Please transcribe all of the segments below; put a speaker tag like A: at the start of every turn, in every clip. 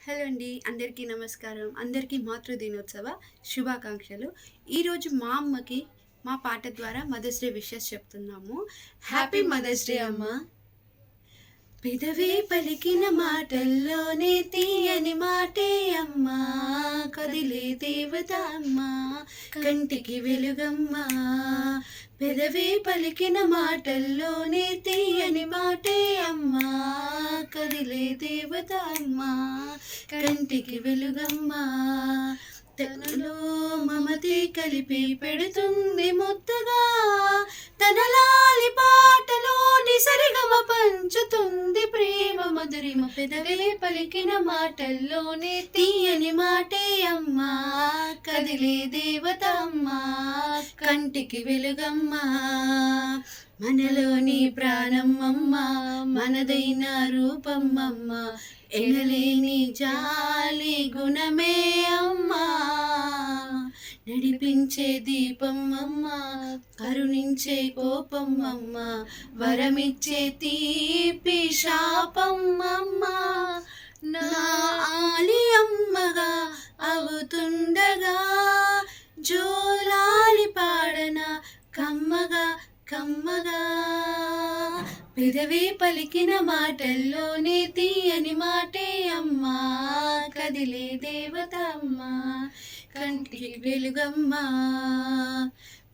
A: Hello అండి. అందరికీ నమస్కారం. అందరికీ మాతృ దినోత్సవ శుభాకాంక్షలు. ఈరోజు మా అమ్మకి మా పాట ద్వారా మదర్స్ డే విషెస్ చెప్తున్నాము. హ్యాపీ మదర్స్ డే అమ్మ. పెదవే పలికిన మాటల్లోనే తీయని మాటే అమ్మా, కదిలే దేవత అమ్మా, కంటికి వెలుగమ్మా. పెదవే పలికిన మాటల్లోనే తీయని మాటే అమ్మా, కదిలే దేవత అమ్మా, కంటికి వెలుగమ్మా. తనలో మమతే కలిపి పెడుతుంది ముద్దగా, తన లాలి పాటలోని సరిగమ పంచుతుంది ప్రేమ మధురిమ. పెదవే పలికిన మాటల్లోనే తీయని మాటే అమ్మా, కదిలే దేవత అమ్మా, కంటికి వెలుగమ్మా. మనలోని ప్రాణమ్మమ్మ, మనదైన రూపమ్మమ్మ, ఎనలేని జాలి గుణమే అమ్మా. నడిపించే దీపమ్మమ్మ, కరుణించే కోపమ్మమ్మ, వరమిచ్చే తీపి శాపమ్మమ్మ. నా ఆలి అమ్మగా అవుతుండగా, జోలాలి పాడన కమ్మగా కమ్మగా. పెదవే పలికిన మాటల్లోనే తీయని మాటే అమ్మా, కదిలే దేవత అమ్మా, కంటికి వెలుగమ్మా.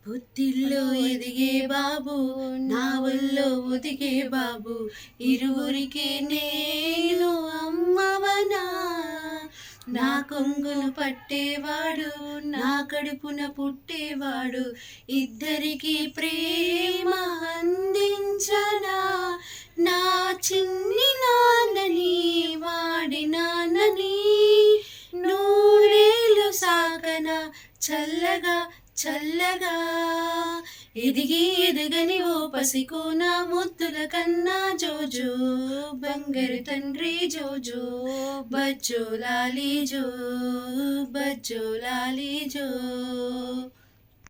A: బుద్ధిల్లో ఎదిగే బాబు, నా ఒళ్ళో ఒదిగే బాబు, ఇరువురికి నేను అమ్మవనా. నా కొంగును పట్టేవాడు, నా కడుపున పుట్టేవాడు, ఇద్దరికి ప్రేమ అందించనా. నా చిన్ని నాన్నని, వాడి నాన్నని, నూరేళ్ళు సాగన చల్లగా చల్లగా. ఎదిగి ఎదగని ఓ పసికోన, ముద్దుల కన్నా జోజో, బంగారు తండ్రి జోజో, బజ్జో లాలి జో, బజ్జో లాలి జో.